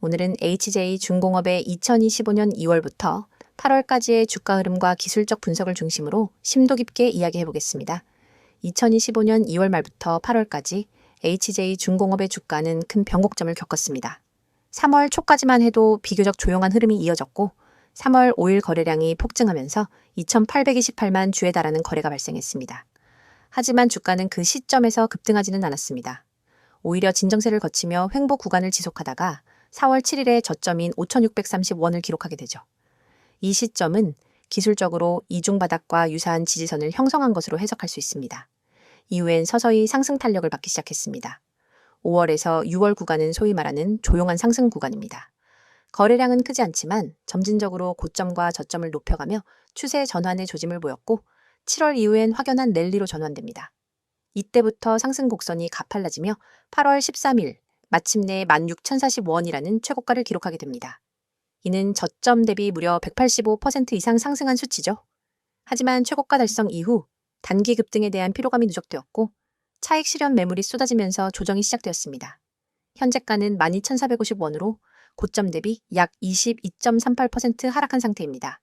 오늘은 HJ중공업의 2025년 2월부터 8월까지의 주가 흐름과 기술적 분석을 중심으로 심도 깊게 이야기해 보겠습니다. 2025년 2월 말부터 8월까지 HJ중공업의 주가는 큰 변곡점을 겪었습니다. 3월 초까지만 해도 비교적 조용한 흐름이 이어졌고 3월 5일 거래량이 폭증하면서 2,828만 주에 달하는 거래가 발생했습니다. 하지만 주가는 그 시점에서 급등하지는 않았습니다. 오히려 진정세를 거치며 횡보 구간을 지속하다가 4월 7일에 저점인 5,630원을 기록하게 되죠. 이 시점은 기술적으로 이중바닥과 유사한 지지선을 형성한 것으로 해석할 수 있습니다. 이후엔 서서히 상승 탄력을 받기 시작했습니다. 5월에서 6월 구간은 소위 말하는 조용한 상승 구간입니다. 거래량은 크지 않지만 점진적으로 고점과 저점을 높여가며 추세 전환의 조짐을 보였고 7월 이후엔 확연한 랠리로 전환됩니다. 이때부터 상승 곡선이 가팔라지며 8월 13일 마침내 16,040원이라는 최고가를 기록하게 됩니다. 이는 저점 대비 무려 185% 이상 상승한 수치죠. 하지만 최고가 달성 이후 단기 급등에 대한 피로감이 누적되었고 차익 실현 매물이 쏟아지면서 조정이 시작되었습니다. 현재가는 12,450원으로 고점 대비 약 22.38% 하락한 상태입니다.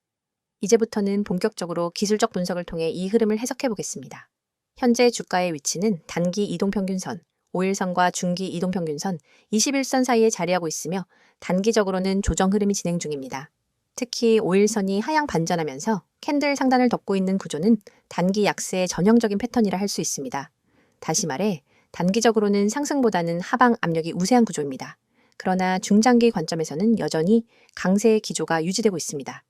이제부터는 본격적으로 기술적 분석을 통해 이 흐름을 해석해 보겠습니다. 현재 주가의 위치는 단기 이동평균선, 5일선과 중기 이동평균선, 21선 사이에 자리하고 있으며 단기적으로는 조정 흐름이 진행 중입니다. 특히 5일선이 하향 반전하면서 캔들 상단을 덮고 있는 구조는 단기 약세의 전형적인 패턴이라 할 수 있습니다. 다시 말해 단기적으로는 상승보다는 하방 압력이 우세한 구조입니다. 그러나 중장기 관점에서는 여전히 강세의 기조가 유지되고 있습니다.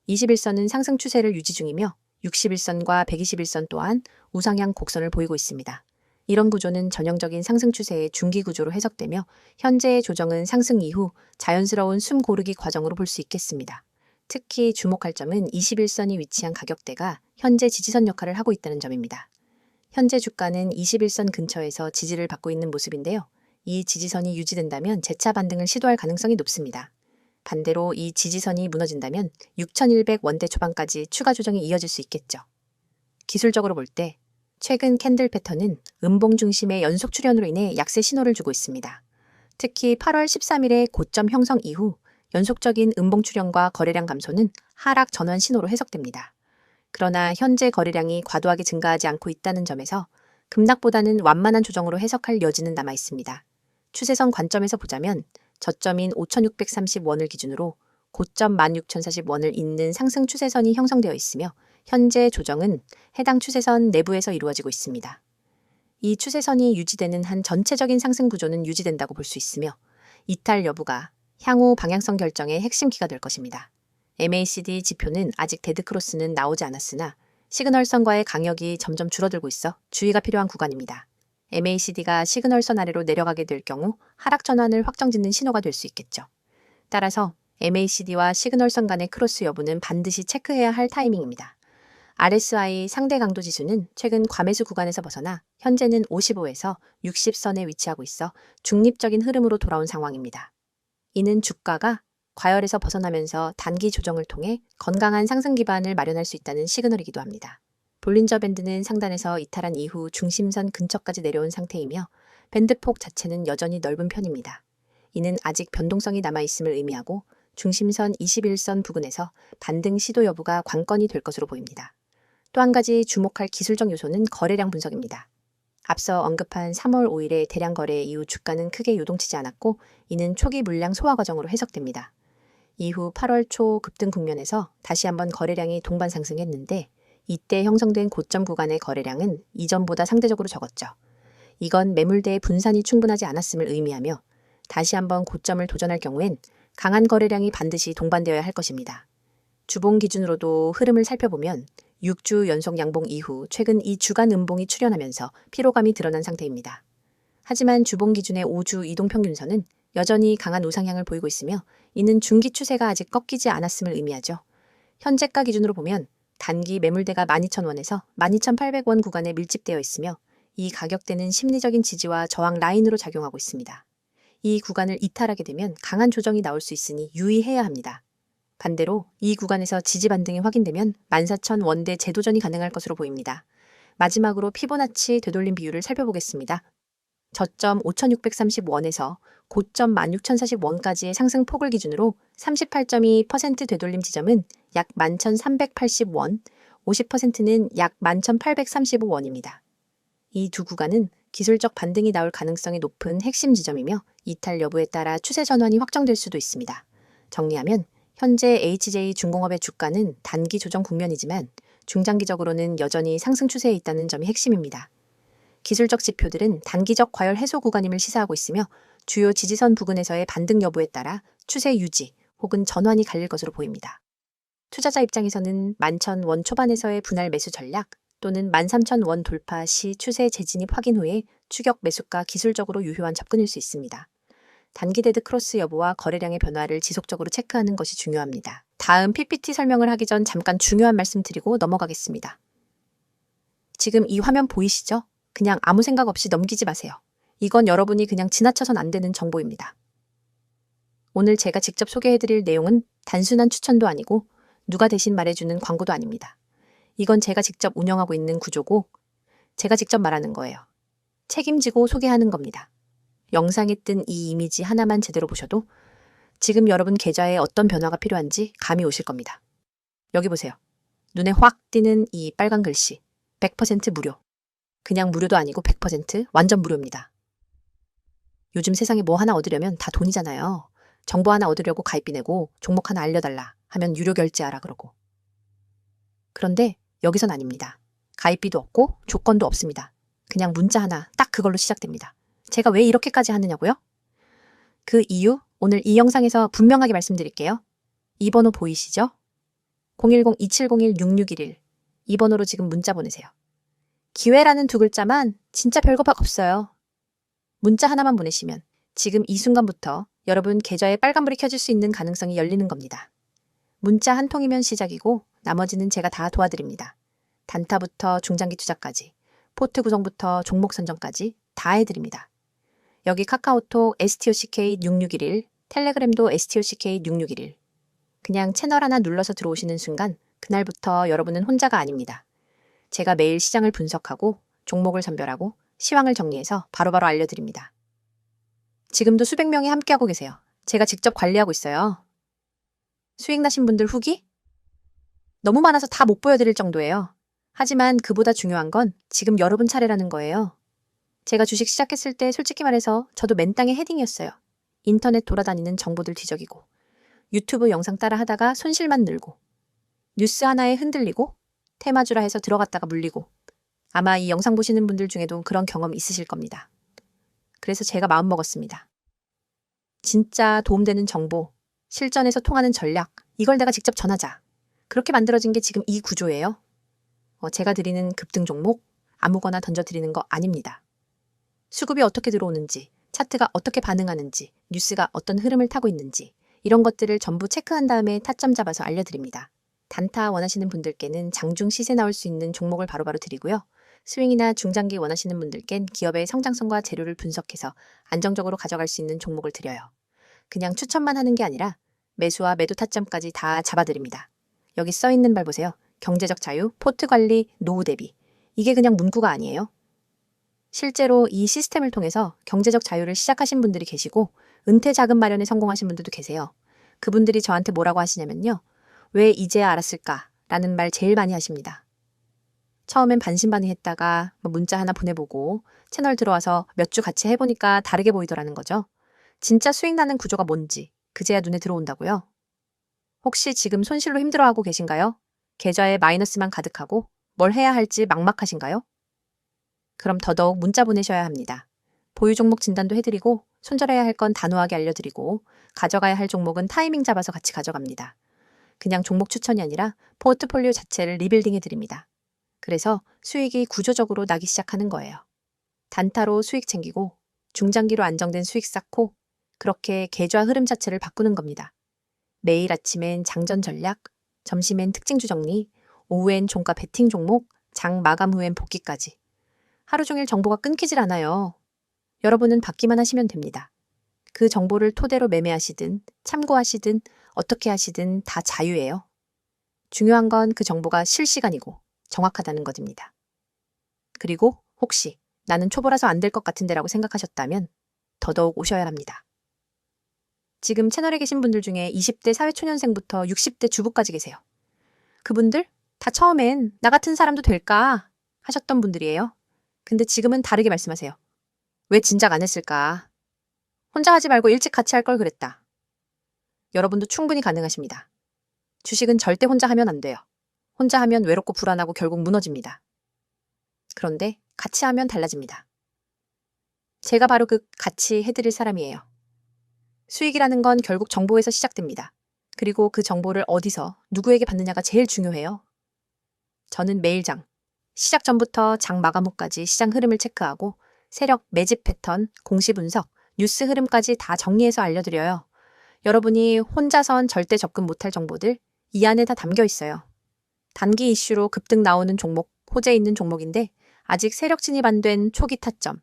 21선은 상승 추세를 유지 중이며 61선과 121선 또한 우상향 곡선을 보이고 있습니다. 이런 구조는 전형적인 상승 추세의 중기 구조로 해석되며 현재의 조정은 상승 이후 자연스러운 숨 고르기 과정으로 볼 수 있겠습니다. 특히 주목할 점은 21선이 위치한 가격대가 현재 지지선 역할을 하고 있다는 점입니다. 현재 주가는 21선 근처에서 지지를 받고 있는 모습인데요. 이 지지선이 유지된다면 재차 반등을 시도할 가능성이 높습니다. 반대로 이 지지선이 무너진다면 6,100원대 초반까지 추가 조정이 이어질 수 있겠죠. 기술적으로 볼 때 최근 캔들 패턴은 음봉 중심의 연속 출현으로 인해 약세 신호를 주고 있습니다. 특히 8월 13일의 고점 형성 이후 연속적인 음봉 출현과 거래량 감소는 하락 전환 신호로 해석됩니다. 그러나 현재 거래량이 과도하게 증가하지 않고 있다는 점에서 급락보다는 완만한 조정으로 해석할 여지는 남아 있습니다. 추세선 관점에서 보자면 저점인 5,630원을 기준으로 고점 16,040원을 잇는 상승 추세선이 형성되어 있으며 현재 조정은 해당 추세선 내부에서 이루어지고 있습니다. 이 추세선이 유지되는 한 전체적인 상승 구조는 유지된다고 볼 수 있으며 이탈 여부가 향후 방향성 결정의 핵심 키가 될 것입니다. MACD 지표는 아직 데드크로스는 나오지 않았으나 시그널선과의 강역이 점점 줄어들고 있어 주의가 필요한 구간입니다. MACD가 시그널선 아래로 내려가게 될 경우 하락 전환을 확정짓는 신호가 될 수 있겠죠. 따라서 MACD와 시그널선 간의 크로스 여부는 반드시 체크해야 할 타이밍입니다. RSI 상대 강도 지수는 최근 과매수 구간에서 벗어나 현재는 55에서 60선에 위치하고 있어 중립적인 흐름으로 돌아온 상황입니다. 이는 주가가 과열에서 벗어나면서 단기 조정을 통해 건강한 상승 기반을 마련할 수 있다는 시그널이기도 합니다. 볼린저 밴드는 상단에서 이탈한 이후 중심선 근처까지 내려온 상태이며 밴드폭 자체는 여전히 넓은 편입니다. 이는 아직 변동성이 남아있음을 의미하고 중심선 21선 부근에서 반등 시도 여부가 관건이 될 것으로 보입니다. 또 한 가지 주목할 기술적 요소는 거래량 분석입니다. 앞서 언급한 3월 5일의 대량 거래 이후 주가는 크게 요동치지 않았고 이는 초기 물량 소화 과정으로 해석됩니다. 이후 8월 초 급등 국면에서 다시 한번 거래량이 동반 상승했는데 이때 형성된 고점 구간의 거래량은 이전보다 상대적으로 적었죠. 이건 매물대의 분산이 충분하지 않았음을 의미하며 다시 한번 고점을 도전할 경우엔 강한 거래량이 반드시 동반되어야 할 것입니다. 주봉 기준으로도 흐름을 살펴보면 6주 연속 양봉 이후 최근 이 주간 음봉이 출현하면서 피로감이 드러난 상태입니다. 하지만 주봉 기준의 5주 이동평균선은 여전히 강한 우상향을 보이고 있으며 이는 중기 추세가 아직 꺾이지 않았음을 의미하죠. 현재가 기준으로 보면 단기 매물대가 12,000원에서 12,800원 구간에 밀집되어 있으며 이 가격대는 심리적인 지지와 저항 라인으로 작용하고 있습니다. 이 구간을 이탈하게 되면 강한 조정이 나올 수 있으니 유의해야 합니다. 반대로 이 구간에서 지지 반등이 확인되면 14,000원대 재도전이 가능할 것으로 보입니다. 마지막으로 피보나치 되돌림 비율을 살펴보겠습니다. 저점 5,630원에서 고점 16,040원까지의 상승폭을 기준으로 38.2% 되돌림 지점은 약 11,380원, 50%는 약 11,835원입니다. 이 두 구간은 기술적 반등이 나올 가능성이 높은 핵심 지점이며 이탈 여부에 따라 추세 전환이 확정될 수도 있습니다. 정리하면 현재 HJ 중공업의 주가는 단기 조정 국면이지만 중장기적으로는 여전히 상승 추세에 있다는 점이 핵심입니다. 기술적 지표들은 단기적 과열 해소 구간임을 시사하고 있으며 주요 지지선 부근에서의 반등 여부에 따라 추세 유지 혹은 전환이 갈릴 것으로 보입니다. 투자자 입장에서는 11,000원 초반에서의 분할 매수 전략 또는 13,000원 돌파 시 추세 재진입 확인 후에 추격 매수가 기술적으로 유효한 접근일 수 있습니다. 단기 데드 크로스 여부와 거래량의 변화를 지속적으로 체크하는 것이 중요합니다. 다음 PPT 설명을 하기 전 잠깐 중요한 말씀 드리고 넘어가겠습니다. 지금 이 화면 보이시죠? 그냥 아무 생각 없이 넘기지 마세요. 이건 여러분이 그냥 지나쳐선 안 되는 정보입니다. 오늘 제가 직접 소개해드릴 내용은 단순한 추천도 아니고 누가 대신 말해주는 광고도 아닙니다. 이건 제가 직접 운영하고 있는 구조고 제가 직접 말하는 거예요. 책임지고 소개하는 겁니다. 영상에 뜬 이 이미지 하나만 제대로 보셔도 지금 여러분 계좌에 어떤 변화가 필요한지 감이 오실 겁니다. 여기 보세요. 눈에 확 띄는 이 빨간 글씨 100% 무료. 그냥 무료도 아니고 100% 완전 무료입니다. 요즘 세상에 뭐 하나 얻으려면 다 돈이잖아요. 정보 하나 얻으려고 가입비 내고 종목 하나 알려달라 하면 유료 결제하라 그러고. 그런데 여기선 아닙니다. 가입비도 없고 조건도 없습니다. 그냥 문자 하나 딱 그걸로 시작됩니다. 제가 왜 이렇게까지 하느냐고요? 그 이유 오늘 이 영상에서 분명하게 말씀드릴게요. 이 번호 보이시죠? 010-2701-6611 이 번호로 지금 문자 보내세요. 기회라는 두 글자만 진짜 별거 없어요. 문자 하나만 보내시면 지금 이 순간부터 여러분 계좌에 빨간불이 켜질 수 있는 가능성이 열리는 겁니다. 문자 한 통이면 시작이고 나머지는 제가 다 도와드립니다. 단타부터 중장기 투자까지, 포트 구성부터 종목 선정까지 다 해드립니다. 여기 카카오톡 STOCK6611, 텔레그램도 STOCK6611. 그냥 채널 하나 눌러서 들어오시는 순간 그날부터 여러분은 혼자가 아닙니다. 제가 매일 시장을 분석하고 종목을 선별하고 시황을 정리해서 바로바로 알려드립니다. 지금도 수백 명이 함께하고 계세요. 제가 직접 관리하고 있어요. 수익 나신 분들 후기? 너무 많아서 다 못 보여드릴 정도예요. 하지만 그보다 중요한 건 지금 여러분 차례라는 거예요. 제가 주식 시작했을 때 솔직히 말해서 저도 맨땅에 헤딩이었어요. 인터넷 돌아다니는 정보들 뒤적이고 유튜브 영상 따라 하다가 손실만 늘고 뉴스 하나에 흔들리고 테마주라 해서 들어갔다가 물리고 아마 이 영상 보시는 분들 중에도 그런 경험 있으실 겁니다. 그래서 제가 마음먹었습니다. 진짜 도움되는 정보, 실전에서 통하는 전략, 이걸 내가 직접 전하자. 그렇게 만들어진 게 지금 이 구조예요. 제가 드리는 급등 종목 아무거나 던져드리는 거 아닙니다. 수급이 어떻게 들어오는지, 차트가 어떻게 반응하는지, 뉴스가 어떤 흐름을 타고 있는지 이런 것들을 전부 체크한 다음에 타점 잡아서 알려드립니다. 단타 원하시는 분들께는 장중 시세 나올 수 있는 종목을 바로바로 드리고요. 스윙이나 중장기 원하시는 분들께는 기업의 성장성과 재료를 분석해서 안정적으로 가져갈 수 있는 종목을 드려요. 그냥 추천만 하는 게 아니라 매수와 매도 타점까지 다 잡아드립니다. 여기 써있는 말 보세요. 경제적 자유, 포트 관리, 노후 대비. 이게 그냥 문구가 아니에요. 실제로 이 시스템을 통해서 경제적 자유를 시작하신 분들이 계시고 은퇴 자금 마련에 성공하신 분들도 계세요. 그분들이 저한테 뭐라고 하시냐면요. 왜 이제야 알았을까? 라는 말 제일 많이 하십니다. 처음엔 반신반의했다가 문자 하나 보내보고 채널 들어와서 몇 주 같이 해보니까 다르게 보이더라는 거죠. 진짜 수익 나는 구조가 뭔지 그제야 눈에 들어온다고요. 혹시 지금 손실로 힘들어하고 계신가요? 계좌에 마이너스만 가득하고 뭘 해야 할지 막막하신가요? 그럼 더더욱 문자 보내셔야 합니다. 보유 종목 진단도 해드리고 손절해야 할 건 단호하게 알려드리고 가져가야 할 종목은 타이밍 잡아서 같이 가져갑니다. 그냥 종목 추천이 아니라 포트폴리오 자체를 리빌딩 해드립니다. 그래서 수익이 구조적으로 나기 시작하는 거예요. 단타로 수익 챙기고 중장기로 안정된 수익 쌓고 그렇게 계좌 흐름 자체를 바꾸는 겁니다. 매일 아침엔 장전 전략, 점심엔 특징주 정리, 오후엔 종가 베팅 종목, 장 마감 후엔 복귀까지. 하루 종일 정보가 끊기질 않아요. 여러분은 받기만 하시면 됩니다. 그 정보를 토대로 매매하시든 참고하시든 어떻게 하시든 다 자유예요. 중요한 건 그 정보가 실시간이고 정확하다는 것입니다. 그리고 혹시 나는 초보라서 안 될 것 같은데 라고 생각하셨다면 더더욱 오셔야 합니다. 지금 채널에 계신 분들 중에 20대 사회초년생부터 60대 주부까지 계세요. 그분들 다 처음엔 나 같은 사람도 될까 하셨던 분들이에요. 근데 지금은 다르게 말씀하세요. 왜 진작 안 했을까? 혼자 하지 말고 일찍 같이 할 걸 그랬다. 여러분도 충분히 가능하십니다. 주식은 절대 혼자 하면 안 돼요. 혼자 하면 외롭고 불안하고 결국 무너집니다. 그런데 같이 하면 달라집니다. 제가 바로 그 같이 해드릴 사람이에요. 수익이라는 건 결국 정보에서 시작됩니다. 그리고 그 정보를 어디서 누구에게 받느냐가 제일 중요해요. 저는 매일 시작 전부터 장 마감 후까지 시장 흐름을 체크하고 세력, 매집 패턴, 공시 분석, 뉴스 흐름까지 다 정리해서 알려드려요. 여러분이 혼자선 절대 접근 못할 정보들 이 안에 다 담겨 있어요. 단기 이슈로 급등 나오는 종목, 호재 있는 종목인데 아직 세력 진입 안 된 초기 타점,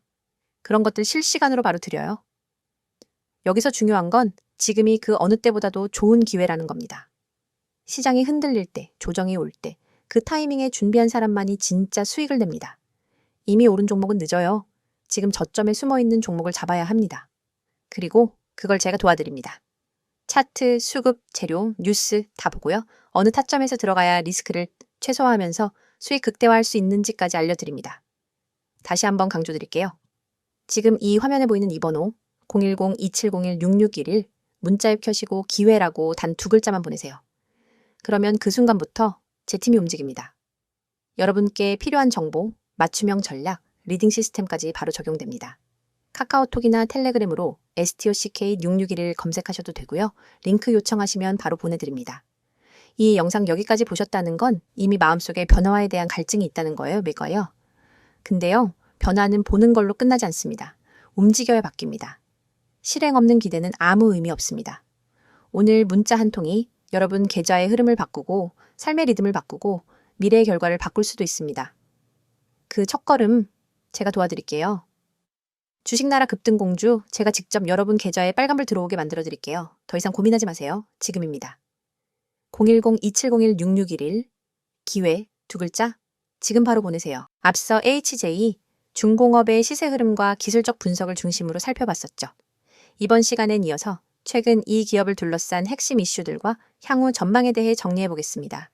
그런 것들 실시간으로 바로 드려요. 여기서 중요한 건 지금이 그 어느 때보다도 좋은 기회라는 겁니다. 시장이 흔들릴 때, 조정이 올 때, 그 타이밍에 준비한 사람만이 진짜 수익을 냅니다. 이미 오른 종목은 늦어요. 지금 저점에 숨어있는 종목을 잡아야 합니다. 그리고 그걸 제가 도와드립니다. 차트, 수급, 재료, 뉴스 다 보고요. 어느 타점에서 들어가야 리스크를 최소화하면서 수익 극대화할 수 있는지까지 알려드립니다. 다시 한번 강조드릴게요. 지금 이 화면에 보이는 이 번호 010-2701-6611 문자입 켜시고 기회라고 단 2글자만 보내세요. 그러면 그 순간부터 제 팀이 움직입니다. 여러분께 필요한 정보, 맞춤형 전략, 리딩 시스템까지 바로 적용됩니다. 카카오톡이나 텔레그램으로 STOCK6611 검색하셔도 되고요. 링크 요청하시면 바로 보내드립니다. 이 영상 여기까지 보셨다는 건 이미 마음속에 변화에 대한 갈증이 있다는 거예요, 매거요. 근데요, 변화는 보는 걸로 끝나지 않습니다. 움직여야 바뀝니다. 실행 없는 기대는 아무 의미 없습니다. 오늘 문자 한 통이 여러분 계좌의 흐름을 바꾸고 삶의 리듬을 바꾸고 미래의 결과를 바꿀 수도 있습니다. 그 첫걸음 제가 도와드릴게요. 주식나라 급등공주 제가 직접 여러분 계좌에 빨간불 들어오게 만들어 드릴게요. 더 이상 고민하지 마세요. 지금입니다. 010-2701-6611 기회 2글자 지금 바로 보내세요. 앞서 HJ 중공업의 시세 흐름과 기술적 분석을 중심으로 살펴봤었죠. 이번 시간엔 이어서 최근 이 기업을 둘러싼 핵심 이슈들과 향후 전망에 대해 정리해 보겠습니다.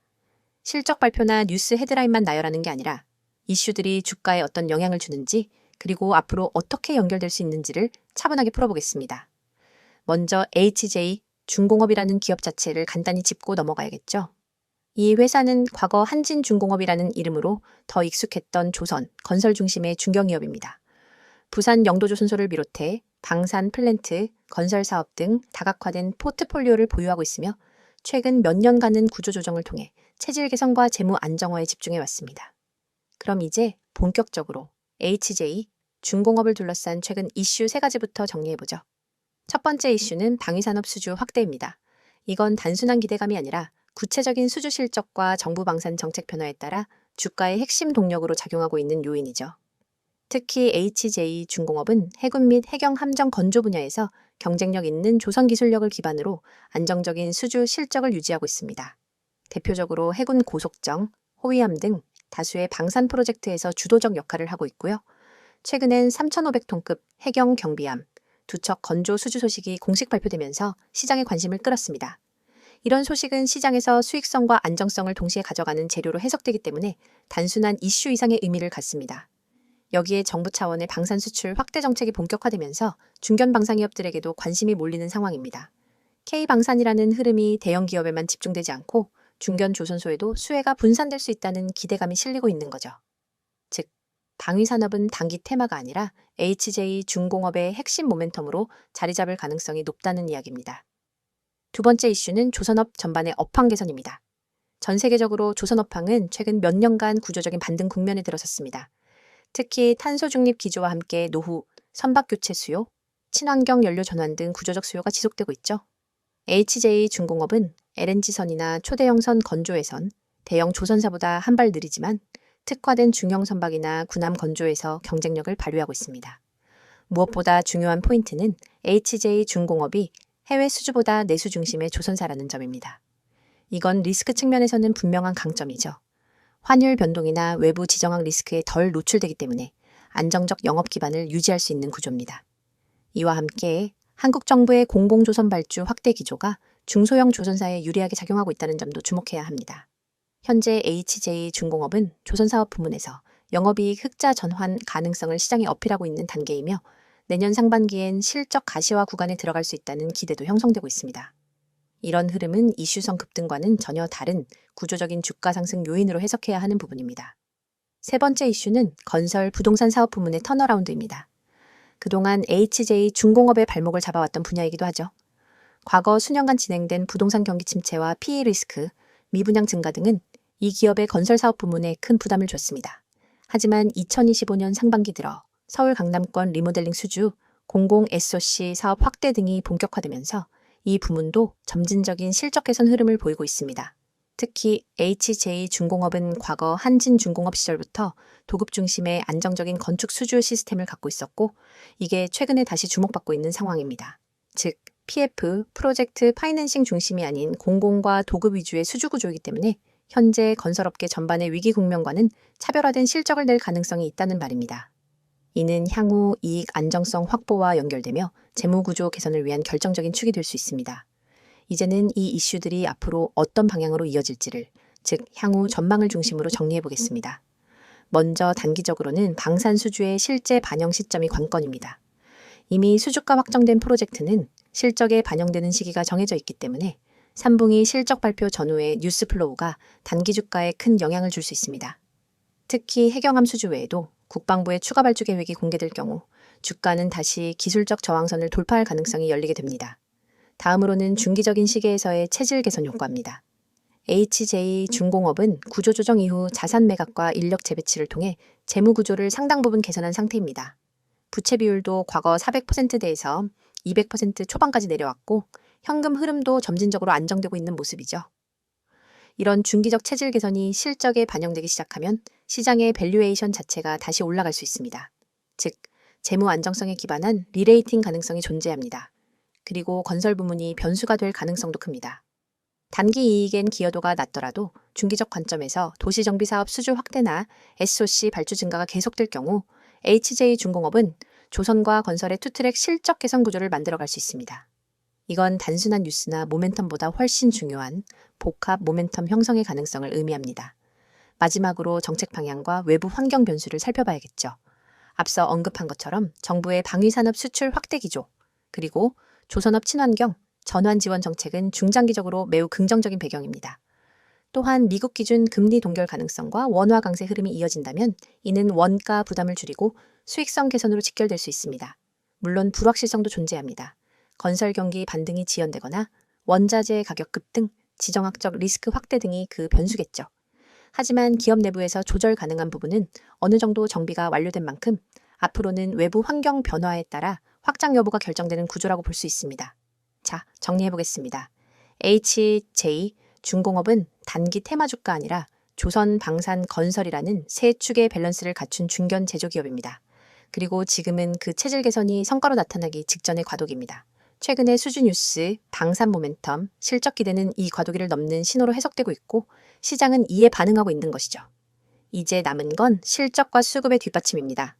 실적 발표나 뉴스 헤드라인만 나열하는 게 아니라 이슈들이 주가에 어떤 영향을 주는지 그리고 앞으로 어떻게 연결될 수 있는지를 차분하게 풀어보겠습니다. 먼저 HJ 중공업이라는 기업 자체를 간단히 짚고 넘어가야겠죠. 이 회사는 과거 한진중공업이라는 이름으로 더 익숙했던 조선, 건설 중심의 중견기업입니다. 부산 영도조선소를 비롯해 방산, 플랜트, 건설 사업 등 다각화된 포트폴리오를 보유하고 있으며 최근 몇 년간은 구조조정을 통해 체질 개선과 재무 안정화에 집중해 왔습니다. 그럼 이제 본격적으로 HJ 중공업을 둘러싼 최근 이슈 3가지부터 정리해보죠. 첫 번째 이슈는 방위산업 수주 확대입니다. 이건 단순한 기대감이 아니라 구체적인 수주 실적과 정부 방산 정책 변화에 따라 주가의 핵심 동력으로 작용하고 있는 요인이죠. 특히 HJ 중공업은 해군 및 해경 함정 건조 분야에서 경쟁력 있는 조선 기술력을 기반으로 안정적인 수주 실적을 유지하고 있습니다. 대표적으로 해군 고속정, 호위함 등 다수의 방산 프로젝트에서 주도적 역할을 하고 있고요. 최근엔 3,500톤급 해경 경비함, 2척 건조 수주 소식이 공식 발표되면서 시장의 관심을 끌었습니다. 이런 소식은 시장에서 수익성과 안정성을 동시에 가져가는 재료로 해석되기 때문에 단순한 이슈 이상의 의미를 갖습니다. 여기에 정부 차원의 방산 수출 확대 정책이 본격화되면서 중견 방산기업들에게도 관심이 몰리는 상황입니다. K방산이라는 흐름이 대형 기업에만 집중되지 않고 중견 조선소에도 수혜가 분산될 수 있다는 기대감이 실리고 있는 거죠. 즉, 방위산업은 단기 테마가 아니라 HJ 중공업의 핵심 모멘텀으로 자리 잡을 가능성이 높다는 이야기입니다. 두 번째 이슈는 조선업 전반의 업황 개선입니다. 전 세계적으로 조선업황은 최근 몇 년간 구조적인 반등 국면에 들어섰습니다. 특히 탄소 중립 기조와 함께 노후, 선박 교체 수요, 친환경 연료 전환 등 구조적 수요가 지속되고 있죠. HJ 중공업은 LNG선이나 초대형선 건조에선 대형 조선사보다 한 발 느리지만 특화된 중형 선박이나 군함 건조에서 경쟁력을 발휘하고 있습니다. 무엇보다 중요한 포인트는 HJ 중공업이 해외 수주보다 내수 중심의 조선사라는 점입니다. 이건 리스크 측면에서는 분명한 강점이죠. 환율 변동이나 외부 지정학 리스크에 덜 노출되기 때문에 안정적 영업 기반을 유지할 수 있는 구조입니다. 이와 함께 한국 정부의 공공조선 발주 확대 기조가 중소형 조선사에 유리하게 작용하고 있다는 점도 주목해야 합니다. 현재 HJ중공업은 조선사업 부문에서 영업이익 흑자 전환 가능성을 시장에 어필하고 있는 단계이며 내년 상반기엔 실적 가시화 구간에 들어갈 수 있다는 기대도 형성되고 있습니다. 이런 흐름은 이슈성 급등과는 전혀 다른 구조적인 주가 상승 요인으로 해석해야 하는 부분입니다. 세 번째 이슈는 건설 부동산 사업 부문의 턴어라운드입니다. 그동안 HJ중공업의 발목을 잡아왔던 분야이기도 하죠. 과거 수년간 진행된 부동산 경기 침체와 PE 리스크, 미분양 증가 등은 이 기업의 건설 사업 부문에 큰 부담을 줬습니다. 하지만 2025년 상반기 들어 서울 강남권 리모델링 수주, 공공 SOC 사업 확대 등이 본격화되면서 이 부문도 점진적인 실적 개선 흐름을 보이고 있습니다. 특히 HJ중공업은 과거 한진중공업 시절부터 도급 중심의 안정적인 건축 수주 시스템을 갖고 있었고 이게 최근에 다시 주목받고 있는 상황입니다. 즉, PF, 프로젝트 파이낸싱 중심이 아닌 공공과 도급 위주의 수주 구조이기 때문에 현재 건설업계 전반의 위기 국면과는 차별화된 실적을 낼 가능성이 있다는 말입니다. 이는 향후 이익 안정성 확보와 연결되며 재무구조 개선을 위한 결정적인 축이 될 수 있습니다. 이제는 이 이슈들이 앞으로 어떤 방향으로 이어질지를, 즉 향후 전망을 중심으로 정리해 보겠습니다. 먼저 단기적으로는 방산 수주의 실제 반영 시점이 관건입니다. 이미 수주가 확정된 프로젝트는 실적에 반영되는 시기가 정해져 있기 때문에 3분기 실적 발표 전후의 뉴스 플로우가 단기 주가에 큰 영향을 줄 수 있습니다. 특히 해경함 수주 외에도 국방부의 추가 발주 계획이 공개될 경우 주가는 다시 기술적 저항선을 돌파할 가능성이 열리게 됩니다. 다음으로는 중기적인 시기에서의 체질 개선 효과입니다. HJ중공업은 구조조정 이후 자산 매각과 인력 재배치를 통해 재무 구조를 상당 부분 개선한 상태입니다. 부채 비율도 과거 400%대에서 200% 초반까지 내려왔고 현금 흐름도 점진적으로 안정되고 있는 모습이죠. 이런 중기적 체질 개선이 실적에 반영되기 시작하면 시장의 밸류에이션 자체가 다시 올라갈 수 있습니다. 즉, 재무 안정성에 기반한 리레이팅 가능성이 존재합니다. 그리고 건설 부문이 변수가 될 가능성도 큽니다. 단기 이익엔 기여도가 낮더라도 중기적 관점에서 도시정비사업 수주 확대나 SOC 발주 증가가 계속될 경우 HJ중공업은 조선과 건설의 투트랙 실적 개선 구조를 만들어갈 수 있습니다. 이건 단순한 뉴스나 모멘텀보다 훨씬 중요한 복합 모멘텀 형성의 가능성을 의미합니다. 마지막으로 정책 방향과 외부 환경 변수를 살펴봐야겠죠. 앞서 언급한 것처럼 정부의 방위산업 수출 확대 기조, 그리고 조선업 친환경, 전환 지원 정책은 중장기적으로 매우 긍정적인 배경입니다. 또한 미국 기준 금리 동결 가능성과 원화 강세 흐름이 이어진다면 이는 원가 부담을 줄이고 수익성 개선으로 직결될 수 있습니다. 물론 불확실성도 존재합니다. 건설 경기 반등이 지연되거나 원자재 가격 급등, 지정학적 리스크 확대 등이 그 변수겠죠. 하지만 기업 내부에서 조절 가능한 부분은 어느 정도 정비가 완료된 만큼 앞으로는 외부 환경 변화에 따라 확장 여부가 결정되는 구조라고 볼 수 있습니다. 자, 정리해보겠습니다. HJ중공업은 단기 테마주가 아니라 조선, 방산, 건설이라는 세 축의 밸런스를 갖춘 중견 제조기업입니다. 그리고 지금은 그 체질 개선이 성과로 나타나기 직전의 과도기입니다. 최근의 수주 뉴스, 방산 모멘텀, 실적 기대는 이 과도기를 넘는 신호로 해석되고 있고 시장은 이에 반응하고 있는 것이죠. 이제 남은 건 실적과 수급의 뒷받침입니다.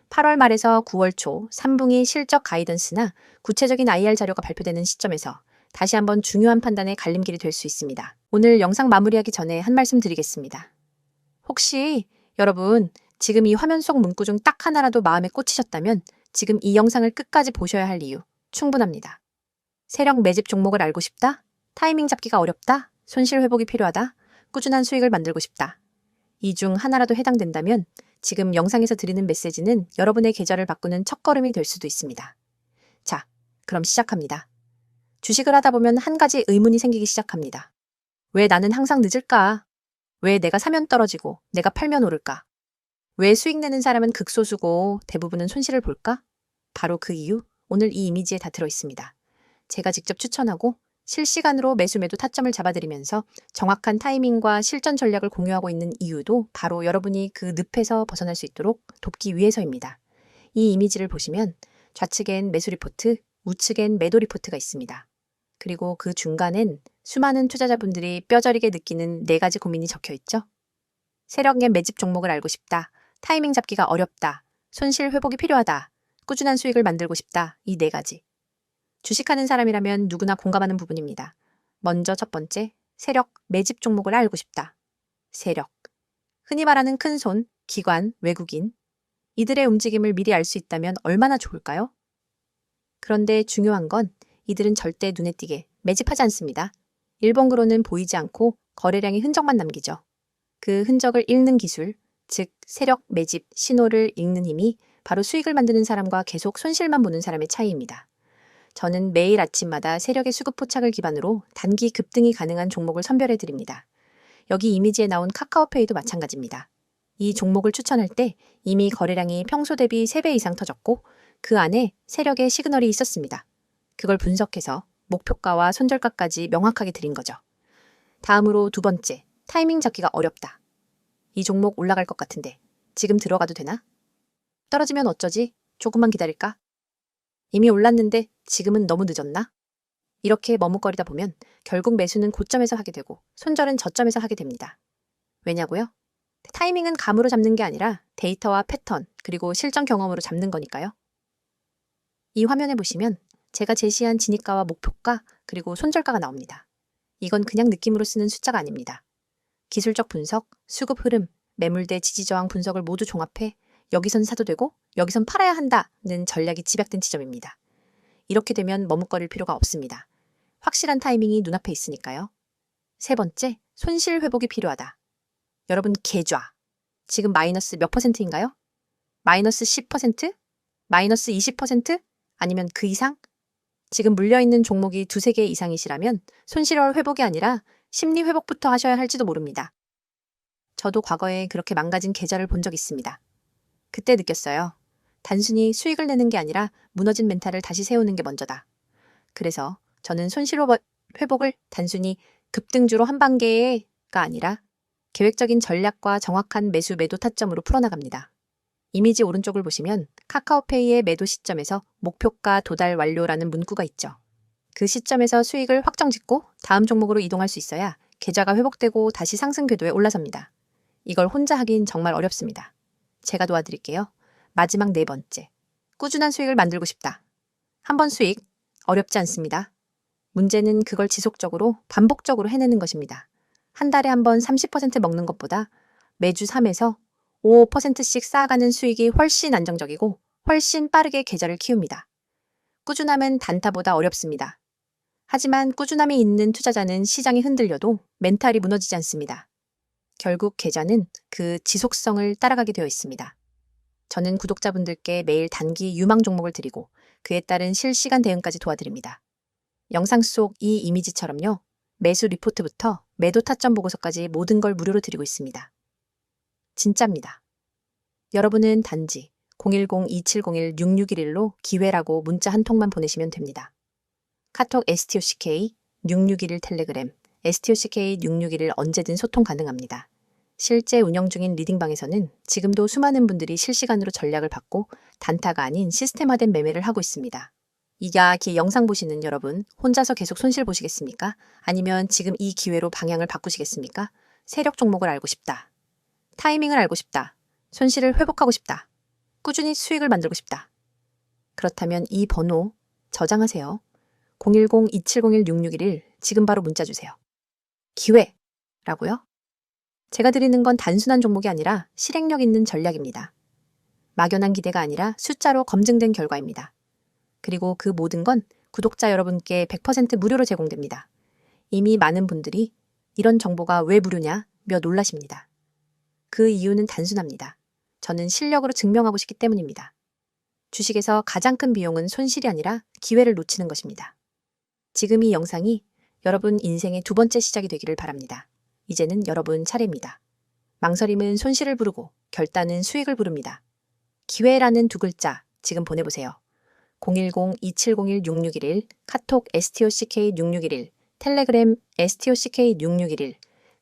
8월 말에서 9월 초 3분기 실적 가이던스나 구체적인 IR 자료가 발표되는 시점에서 다시 한번 중요한 판단의 갈림길이 될 수 있습니다. 오늘 영상 마무리하기 전에 한 말씀 드리겠습니다. 혹시 여러분 지금 이 화면 속 문구 중 딱 하나라도 마음에 꽂히셨다면 지금 이 영상을 끝까지 보셔야 할 이유 충분합니다. 세력 매집 종목을 알고 싶다? 타이밍 잡기가 어렵다? 손실 회복이 필요하다? 꾸준한 수익을 만들고 싶다? 이 중 하나라도 해당된다면 지금 영상에서 드리는 메시지는 여러분의 계좌를 바꾸는 첫걸음이 될 수도 있습니다. 자, 그럼 시작합니다. 주식을 하다 보면 한 가지 의문이 생기기 시작합니다. 왜 나는 항상 늦을까? 왜 내가 사면 떨어지고 내가 팔면 오를까? 왜 수익 내는 사람은 극소수고 대부분은 손실을 볼까? 바로 그 이유, 오늘 이 이미지에 다 들어있습니다. 제가 직접 추천하고 실시간으로 매수 매도 타점을 잡아드리면서 정확한 타이밍과 실전 전략을 공유하고 있는 이유도 바로 여러분이 그 늪에서 벗어날 수 있도록 돕기 위해서입니다. 이 이미지를 보시면 좌측엔 매수 리포트, 우측엔 매도 리포트가 있습니다. 그리고 그 중간엔 수많은 투자자분들이 뼈저리게 느끼는 4가지 고민이 적혀 있죠. 세력의 매집 종목을 알고 싶다. 타이밍 잡기가 어렵다. 손실 회복이 필요하다. 꾸준한 수익을 만들고 싶다. 이 네 가지. 주식하는 사람이라면 누구나 공감하는 부분입니다. 먼저 첫 번째, 세력, 매집 종목을 알고 싶다. 세력. 흔히 말하는 큰손, 기관, 외국인. 이들의 움직임을 미리 알 수 있다면 얼마나 좋을까요? 그런데 중요한 건 이들은 절대 눈에 띄게 매집하지 않습니다. 일본으로는 보이지 않고 거래량의 흔적만 남기죠. 그 흔적을 읽는 기술, 즉 세력 매집 신호를 읽는 힘이 바로 수익을 만드는 사람과 계속 손실만 보는 사람의 차이입니다. 저는 매일 아침마다 세력의 수급 포착을 기반으로 단기 급등이 가능한 종목을 선별해 드립니다. 여기 이미지에 나온 카카오페이도 마찬가지입니다. 이 종목을 추천할 때 이미 거래량이 평소 대비 3배 이상 터졌고 그 안에 세력의 시그널이 있었습니다. 그걸 분석해서 목표가와 손절가까지 명확하게 드린 거죠. 다음으로 두 번째, 타이밍 잡기가 어렵다. 이 종목 올라갈 것 같은데 지금 들어가도 되나? 떨어지면 어쩌지? 조금만 기다릴까? 이미 올랐는데 지금은 너무 늦었나? 이렇게 머뭇거리다 보면 결국 매수는 고점에서 하게 되고 손절은 저점에서 하게 됩니다. 왜냐고요? 타이밍은 감으로 잡는 게 아니라 데이터와 패턴 그리고 실전 경험으로 잡는 거니까요. 이 화면에 보시면 제가 제시한 진입가와 목표가 그리고 손절가가 나옵니다. 이건 그냥 느낌으로 쓰는 숫자가 아닙니다. 기술적 분석, 수급 흐름, 매물대 지지저항 분석을 모두 종합해 여기선 사도 되고 여기선 팔아야 한다는 전략이 집약된 지점입니다. 이렇게 되면 머뭇거릴 필요가 없습니다. 확실한 타이밍이 눈앞에 있으니까요. 세 번째, 손실 회복이 필요하다. 여러분 계좌. 지금 마이너스 몇 %인가요? 마이너스 10%? 마이너스 20%? 아니면 그 이상? 지금 물려있는 종목이 2-3개 이상이시라면 손실월 회복이 아니라 심리 회복부터 하셔야 할지도 모릅니다. 저도 과거에 그렇게 망가진 계좌를 본 적 있습니다. 그때 느꼈어요. 단순히 수익을 내는 게 아니라 무너진 멘탈을 다시 세우는 게 먼저다. 그래서 저는 손실 회복을 단순히 급등주로 한 단계가 아니라 계획적인 전략과 정확한 매수 매도 타점으로 풀어나갑니다. 이미지 오른쪽을 보시면 카카오페이의 매도 시점에서 목표가 도달 완료라는 문구가 있죠. 그 시점에서 수익을 확정짓고 다음 종목으로 이동할 수 있어야 계좌가 회복되고 다시 상승 궤도에 올라섭니다. 이걸 혼자 하긴 정말 어렵습니다. 제가 도와드릴게요. 마지막 네 번째. 꾸준한 수익을 만들고 싶다. 한 번 수익, 어렵지 않습니다. 문제는 그걸 지속적으로, 반복적으로 해내는 것입니다. 한 달에 한 번 30% 먹는 것보다 매주 3에서 5%씩 쌓아가는 수익이 훨씬 안정적이고 훨씬 빠르게 계좌를 키웁니다. 꾸준함은 단타보다 어렵습니다. 하지만 꾸준함이 있는 투자자는 시장이 흔들려도 멘탈이 무너지지 않습니다. 결국 계좌는 그 지속성을 따라가게 되어 있습니다. 저는 구독자분들께 매일 단기 유망 종목을 드리고 그에 따른 실시간 대응까지 도와드립니다. 영상 속 이 이미지처럼요. 매수 리포트부터 매도 타점 보고서까지 모든 걸 무료로 드리고 있습니다. 진짜입니다. 여러분은 단지 010-2701-6611로 기회라고 문자 한 통만 보내시면 됩니다. 카톡 STOCK 6611 텔레그램 STOCK 6611 언제든 소통 가능합니다. 실제 운영 중인 리딩방에서는 지금도 수많은 분들이 실시간으로 전략을 받고 단타가 아닌 시스템화된 매매를 하고 있습니다. 이 영상 보시는 여러분, 혼자서 계속 손실 보시겠습니까? 아니면 지금 이 기회로 방향을 바꾸시겠습니까? 세력 종목을 알고 싶다. 타이밍을 알고 싶다. 손실을 회복하고 싶다. 꾸준히 수익을 만들고 싶다. 그렇다면 이 번호 저장하세요. 010-2701-6611 지금 바로 문자 주세요. 기회라고요? 제가 드리는 건 단순한 종목이 아니라 실행력 있는 전략입니다. 막연한 기대가 아니라 숫자로 검증된 결과입니다. 그리고 그 모든 건 구독자 여러분께 100% 무료로 제공됩니다. 이미 많은 분들이 이런 정보가 왜 무료냐 며 놀라십니다. 그 이유는 단순합니다. 저는 실력으로 증명하고 싶기 때문입니다. 주식에서 가장 큰 비용은 손실이 아니라 기회를 놓치는 것입니다. 지금 이 영상이 여러분 인생의 두 번째 시작이 되기를 바랍니다. 이제는 여러분 차례입니다. 망설임은 손실을 부르고 결단은 수익을 부릅니다. 기회라는 두 글자 지금 보내보세요. 010-2701-6611 카톡 STOCK6611 텔레그램 STOCK6611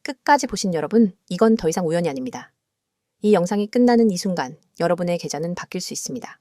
끝까지 보신 여러분, 이건 더 이상 우연이 아닙니다. 이 영상이 끝나는 이 순간 여러분의 계좌는 바뀔 수 있습니다.